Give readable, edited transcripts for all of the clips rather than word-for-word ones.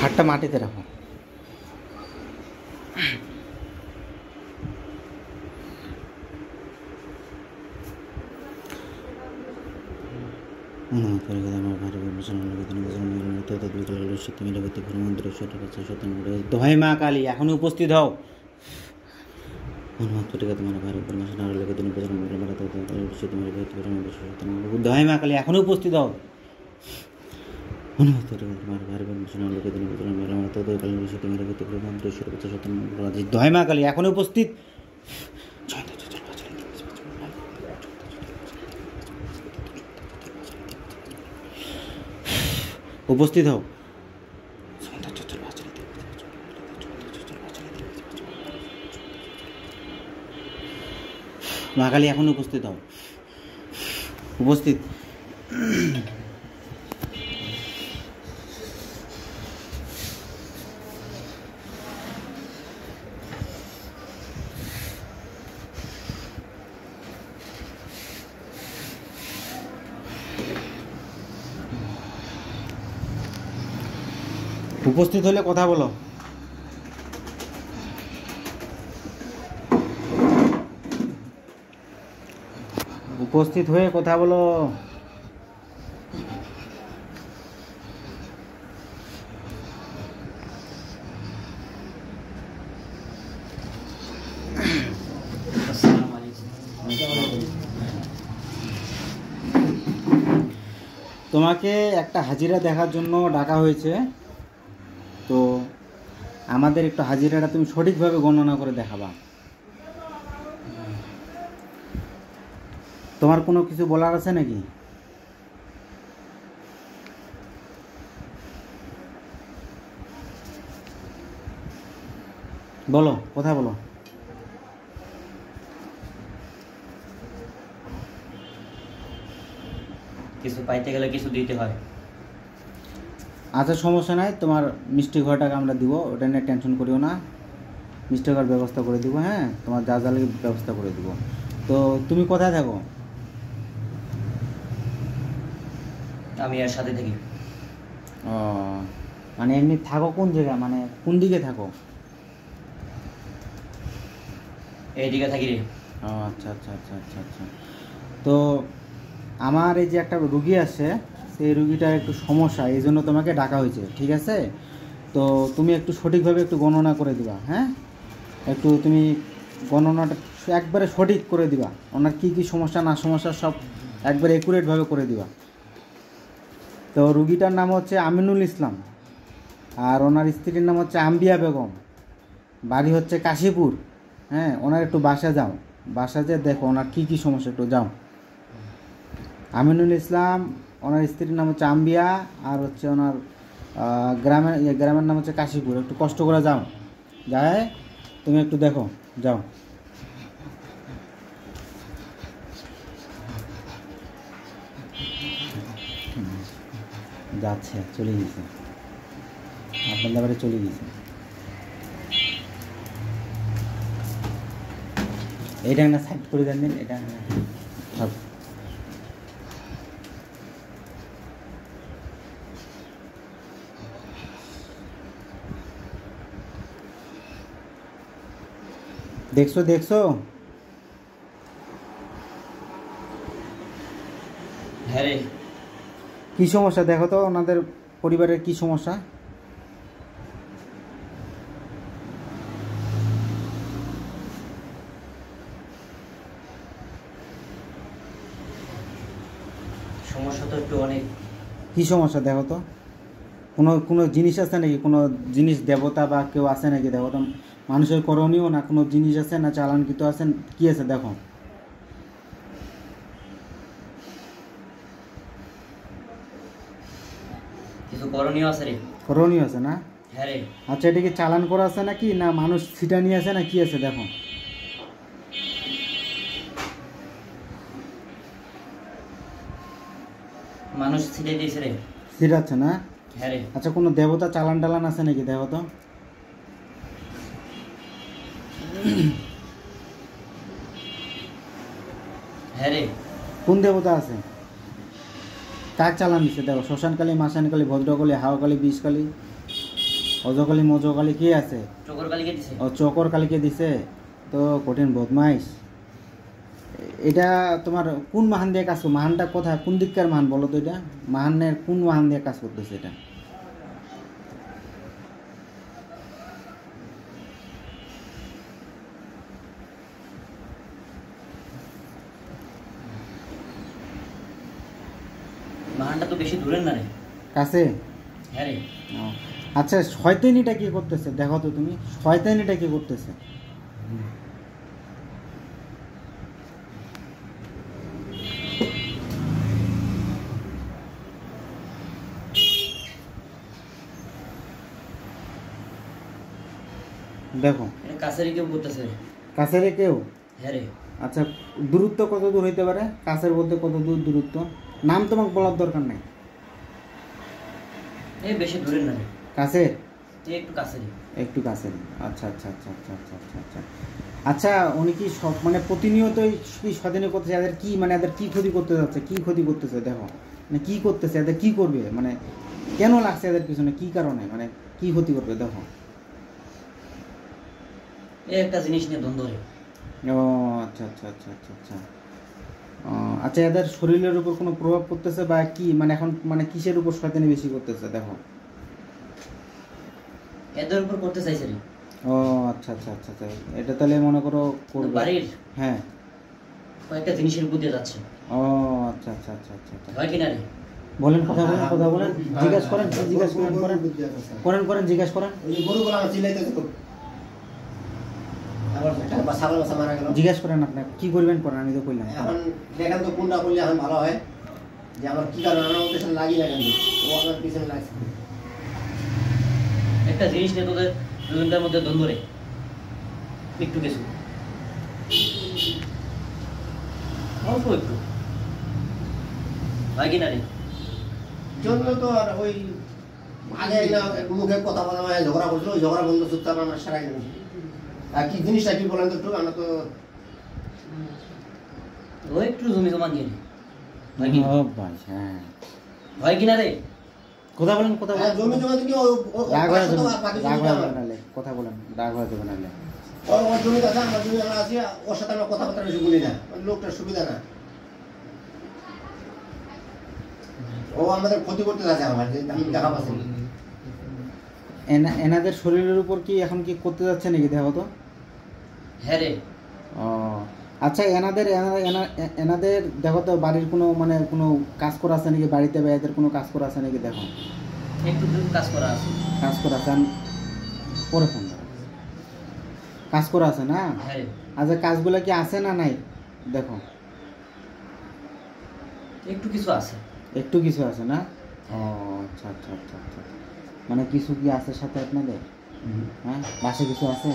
হাতটা মাটিতে রাখো। দোহাই মা কালী, এখনই উপস্থিত হও। দোহাই মা কালী, এখনই উপস্থিত হও। দোহাই মা কালী, এখনই উপস্থিত। উপস্থিত হও। মা কালী, এখন উপস্থিত হও। উপস্থিত। উপস্থিত হলে কথা বলো। উপস্থিত হয়ে কথা বলো। তোমাকে একটা হাজিরা দেখার জন্য ডাকা হয়েছে, তো আমাদের একটু হাজিরাটা তুমি সঠিকভাবে গণনা করে দেখাবা। তোমার কোনো কিছু বলার আছে নাকি? বলো, কথা বলো। কিছু পাইতে গেলে কিছু দিতে হয়। আচ্ছা, সমস্যা নাই, তোমার মিষ্টি ঘরটাকে আমরা দিব, ওটা নিয়ে টেনশন করিও না। মিষ্টি ঘর ব্যবস্থা করে দিব। হ্যাঁ, তোমার যা যা লাগে ব্যবস্থা করে দিব। তো তুমি কোথায় থাকো? আমি এর সাথে থাকি। ও, মানে এমনি থাকো কোন জায়গায়, মানে কোন দিকে থাকো? এইদিকে থাকি রে। ও আচ্ছা আচ্ছা আচ্ছা আচ্ছা আচ্ছা। তো আমার এই যে একটা রুগী আছে, সেই রুগীটার একটু সমস্যা, এই জন্য তোমাকে ডাকা হয়েছে, ঠিক আছে? তো তুমি একটু সঠিকভাবে একটু গণনা করে দিবা। হ্যাঁ, একটু তুমি গণনাটা একবারে সঠিক করে দিবা। ওনার কী কী সমস্যা না সমস্যা সব একবারে একুরেটভাবে করে দিবা। তো রুগীটার নাম হচ্ছে আমিনুল ইসলাম, আর ওনার স্ত্রীর নাম হচ্ছে আম্বিয়া বেগম, বাড়ি হচ্ছে কাশীপুর। হ্যাঁ, ওনার একটু বাসা যাও, বাসা যেয়ে দেখো ওনার কী কী সমস্যা, একটু যাও। আমিনুল ইসলাম, ওনার স্ত্রীর নাম হচ্ছে আম্বিয়া, আর হচ্ছে ওনার গ্রামের নাম হচ্ছে কাশীপুর। একটু কষ্ট করে যাও, যায় তুমি একটু দেখো, যাও। যাচ্ছে, চলে গেছে, আপনাদের বাড়ি চলে গেছে। এটা না সাইড করে দেন দিন, এটা সব দেখছো দেখছো? হ্যাঁ রে। কী সমস্যা দেখো তো, ওনাদের পরিবারের কী সমস্যা? সমস্যা তো একটু অনেক। কী সমস্যা দেখো তো? কোনো কোনো জিনিস আছে নাকি, কোনো জিনিস দেবতা বা কেউ আছে নাকি? দেখো তো, মানুষের করণীয় না কোনো জিনিস আছে, না চালানকৃত আছে, কী আছে দেখো। কিছু করণীয় আছে রে। করণীয় আছে না? হ্যাঁ রে। আচ্ছা, এটা কি চালান করা আছে নাকি, না মানুষ ছিটা নিয়ে আছে, না কি আছে দেখো। মানুষ ছিটে দিয়েছে রে। ছিটাচ্ছে না? হ্যাঁ রে। আচ্ছা, কোনো দেবতা চালান টালান আছে নাকি দেখো তো। হ্যাঁ রে। কোন দেবতা আছে? কাক চালান দিচ্ছে দেখো, শ্মশানকালী, মাসানকালী, ভদ্রকালী, হাওয়াকালী, বিষকালী, অজকালি মজকালি কি আছে? চকর কালিকে দিছে। ও চকর কালিকে দিছে, তো কঠিন বদমাইশ। এটা তোমার কোন মাহান দিয়ে কাজ করো? মাহানটা কোথায়, কোন দিককার মাহান বলো তো? এটা মাহানের কোন মাহান দিয়ে কাজ করতেছে এটা? মাহানটা তো বেশি দূরের না রে। কাছে? হ্যাঁ রে। ও, আচ্ছা শয়তানিটা কি করতেছে দেখো তো তুমি, শয়তানিটা কি করতেছে? দেখো এটা কাছেরই কেউ করতেছে রে। কাছের কেউ? হ্যাঁ রে। আচ্ছা দূরত্ব কত দূর হইতে পারে? কাছের বলতে কত দূর দূরত্ব? নাম তোমাকে বলার দরকার নাই। এই বেশি দূরের না রে। কাছের? তুই একটু কাছেরই। একটু কাছের। আচ্ছা আচ্ছা আচ্ছা আচ্ছা আচ্ছা আচ্ছা আচ্ছা আচ্ছা উনি কি সব মানে প্রতিনিয়তই কি স্বাধীন করতেছে? এদের কি মানে এদের কি ক্ষতি করতে যাচ্ছে, কি ক্ষতি করতেছে দেখো, মানে কি করতেছে, এদের কি করবে, মানে কেন লাগছে এদের পিছনে, কি কারণে, মানে কি ক্ষতি করবে দেখো। এই একটা জিনিস নিয়ে দ্বন্দ্ব রে। ও আচ্ছা আচ্ছা আচ্ছা আচ্ছা আচ্ছা ও, আচ্ছা এদের শরীরের উপর কোনো প্রভাব পড়তেছে বা কি, মানে এখন মানে কিসের উপর শয়তানি বেশি করতেছে দেখো? এদের উপর করতে চাইছে রে। ও আচ্ছা আচ্ছা আচ্ছা আচ্ছা এটা তাহলে মনে করো করবে। বাড়ির হ্যাঁ। কয়েকটা জিনিসের উপর দিয়ে যাচ্ছে। ও আচ্ছা আচ্ছা আচ্ছা আচ্ছা আচ্ছা হয় কিনা রে? বলেন, কথা বলেন, কথা বলেন, জিজ্ঞেস করেন, জিজ্ঞেস করেন, করেন করেন করেন জিজ্ঞেস করেন, গরুগুলো আমার চিল্লাইতেছে খুব। আবার একটা ছাগল বাচ্চা মারা গেল। জিজ্ঞেস করেন আপনি কি করবেন করেন, আমি তো কইলাম। এখন দেখেন তো কোনটা করলে এখন ভালো হয়, যে আমার কি কারণ আমার ওদের সাথে লাগি না কেন, ও আমার পিছনে লাগছে। একটা জিনিস নিয়ে তোদের দুজনটার মধ্যে দ্বন্দ্ব রে। একটু কিছু অল্প একটু হয় কিনা রে? জন্য তো আর ওই আগে না মুখে কথা বলা হয়, ঝগড়া করছিল, ওই ঝগড়া বন্ধ চুপচাপ আমার সারাই গেল। আর কি জিনিসটা কি বলেন তো একটু, আমরা তো ও একটু জমি জমা নিয়ে নে। হয় কিনা? ও ভাই হ্যাঁ, হয় কিনা রে? কথা বলেন, কথা বলেন, জমি জমা কি রাগ হয়ে যাবে, বাকি রাগ জমি হয়ে আমার। যাবে নাহলে, কথা বলেন, রাগ হয়ে যাবে নাহলে। ওর জমি আছে, আমার জমি আমরা আছি, ওর সাথে আমরা কথাবার্তা বেশি বলি না, ওই লোকটার সুবিধা না। ও আমাদের ক্ষতি করতে যাচ্ছে আমার, যে আমি দেখা পাচ্ছি না। এনাদের শরীরের উপর কি এখন কি করতে যাচ্ছে নাকি দেখো তো? হ্যাঁ রে। ও আচ্ছা এনাদের দেখো তো বাড়ির কোনো মানে কোনো কাজ করা আছে নাকি বাড়িতে, বা এদের কোনো কাজ করা আছে নাকি দেখো? একটু কাজ করা আছে। কাজ করা আছে পরে ফোন করো। কাজ করা আছে না? হ্যাঁ রে। আচ্ছা কাজগুলো কি আছে না নাই দেখো? একটু কিছু আছে। একটু কিছু আছে না? ও আচ্ছা আচ্ছা আচ্ছা আচ্ছা মানে কিছু কি আছে সাথে আপনাদের? হ্যাঁ বাসায় কিছু আছে,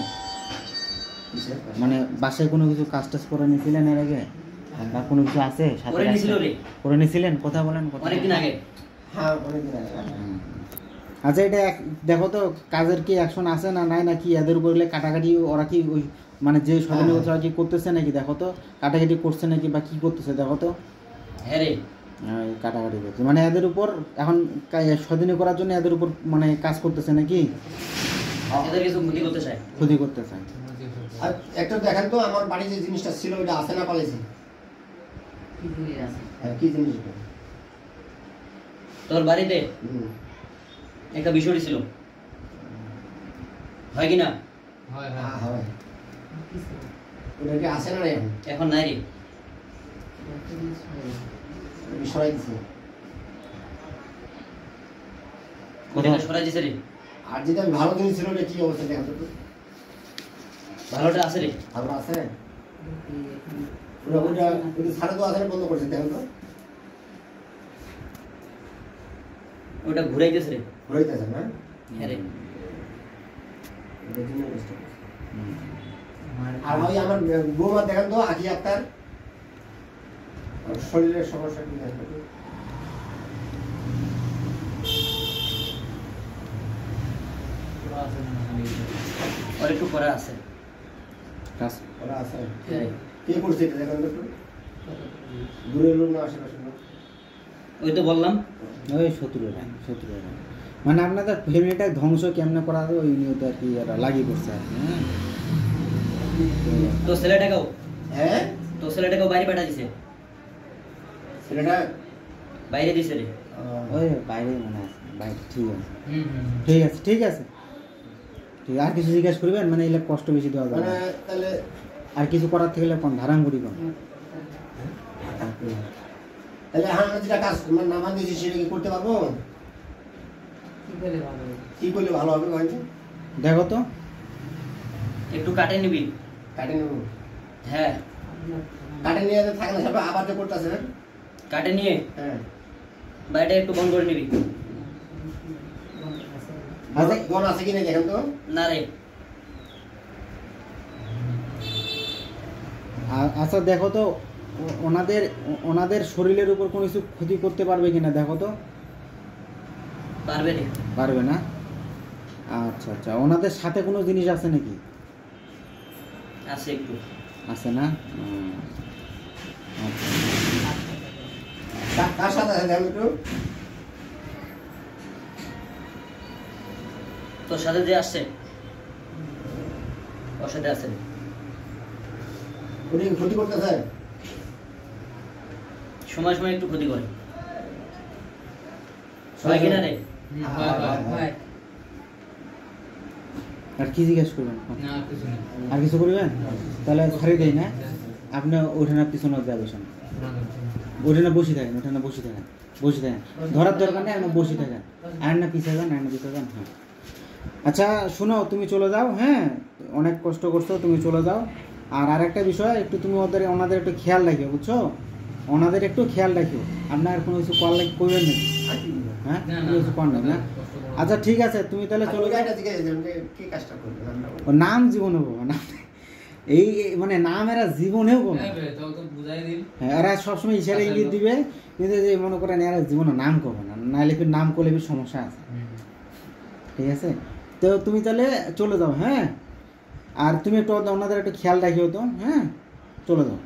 মানে বাসায় কোনো কিছু কাজ টাজ করে নিয়েছিলেন এর আগে, বা কোনো কিছু আছে সাথে? করে নিয়েছিল রে। করে নিয়েছিলেন, কথা বলেন, কথা অনেকদিন আগে। হ্যাঁ অনেকদিন আগে। হুম। আচ্ছা এটা দেখো তো কাজের কি অ্যাকশন আছে না নাই, নাকি এদের উপর কাটাকাটি ওরা কি ওই মানে যে স্বাধীনতা ওরা কি করতেছে নাকি দেখো তো? কাটাকাটি করছে নাকি বা কি করতেছে দেখো তো? হ্যাঁ রে। কাটাকাটি করছে মানে এদের উপর এখন স্বাধীন করার জন্য এদের উপর মানে কাজ করতেছে নাকি? এদের কিছু ক্ষতি করতে চায়। ক্ষতি করতে চায়। আর একটু দেখেন তো আমার বাড়ি যে জিনিসটা ছিল ওটা আছে না পালাইছে? হ্যাঁ কি জিনিস এটা? তোর বাড়িতে হুম। একটা বিষয় ছিল, হয় কিনা? হ্যাঁ হয়। ওটা কি আছে না রে এখন? এখন নাই রে। সরাই দিছে। ওটা সরাই দিছে রে। আর যেটা ভালো জিনিস ছিল ওটা কি অবস্থা দেখেন তো? ভালোটা আছে রে। ভালো আছে? ওটা সাড়ে তো আছে বন্ধ করছে দেখেন তো? ওটা ঘুরাই দিয়েছে রে। ঘুরাইতেছে না? হ্যাঁ রে। এটার জন্য কষ্ট করছে। আর ওই আমার বৌমা দেখেন তো আখি আক্তার, ওর শরীরের সমস্যা কি দেখেন তো? ওর একটু করা আছে। কাজ ওরা আছে। হ্যাঁ রে। কে করছে এটা দেখেন তো একটু? দূরের লোক না আশেপাশে লোক? ওই তো বললাম। ওই শত্রুরা, শত্রুরা মানে আপনাদের ফ্যামিলিটা ধ্বংস কেমনে করা হবে ওই নিয়ে তো আর কি এরা লাগিয়ে পড়ছে আর কি, হ্যাঁ? তো ছেলেটাকেও হ্যাঁ বাইরে পাঠা দিছে, ছেলেটা বাইরে দিছে রে। ওই বাইরে মনে আছে বাইরে, ঠিক আছে ঠিক আছে ঠিক আছে ঠিক আর কিছু জিজ্ঞাসা করবেন? মানে এগুলো কষ্ট বেশি দেওয়া যাবে মানে না। তাহলে আর কিছু করার থেকে কোন ধারাম করি কোন তাহলে আমরা যেটা কাজ মানে নামান দিয়েছি সেটা কি করতে পারবো? কি করলে ভালো হবে ভাইজি? দেখো তো একটু কাটে নিবি। কাটে নেবো, হ্যাঁ কাটে নিয়ে থাকে না সব আবার তো করতেছে। কাটে নিয়ে হ্যাঁ বাড়িটা একটু বন্ধ করে নিবি। আচ্ছা বোন আছে কি না দেখেন তো। না রে, আচ্ছা দেখো তো ওনাদের শরীরের উপর কোনো কিছু ক্ষতি করতে পারবে কিনা দেখো তো। পারবে রে। পারবে না? আচ্ছা আচ্ছা, ওনাদের সাথে কোনো জিনিস আছে নাকি? আছে একটু। আছে না? আচ্ছা কার সাথে আছে দেখেন একটু। তোর সাথে যে আসছে ওর সাথে আছে রে। উনি ক্ষতি করতেছে। সময় সময় একটু ক্ষতি করে। হয় কিনা রে? আর কি জিজ্ঞেস করবেন? আর কিছু করবেন? তাহলে ছাড়ি দেই না, আপনি ওঠানে পিছনে যাবে শোন, ওঠানে বসে থাকেন, ওঠানে বসে থাকেন, বসে থাকেন, ধরার দরকার নেই, আপনি বসে থাকেন, আর না পিছিয়ে যান, আর না পিছিয়ে যান। হ্যাঁ আচ্ছা শোনো, তুমি চলে যাও, হ্যাঁ অনেক কষ্ট করছো, তুমি চলে যাও। আর আরেকটা বিষয়, একটু তুমি ওনাদের একটু খেয়াল রাখিও, বুঝছো? ওনাদের একটু খেয়াল রাখিও, আপনার কোনো কিছু কল লাগি করবেন নাকি? হ্যাঁ কোনো কিছু করেন না? আচ্ছা ঠিক আছে, তুমি তাহলে চলে যাও। কি কাজটা করবেন আমরা? ও নাম জীবনে বলবো না, এই মানে নাম এরা জীবনেও বলবে, হ্যাঁ এরা সবসময় ইশারা ইঙ্গিত দিবে, কিন্তু যে মনে করেন এরা জীবনে নাম করবে না, নাহলে ফির নাম করলে ফির সমস্যা আছে, ঠিক আছে? তো তুমি তাহলে চলে যাও, হ্যাঁ আর তুমি একটু ওনাদের একটু খেয়াল রাখিও তো, হ্যাঁ চলে যাও,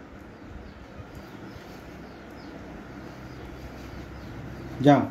যাও।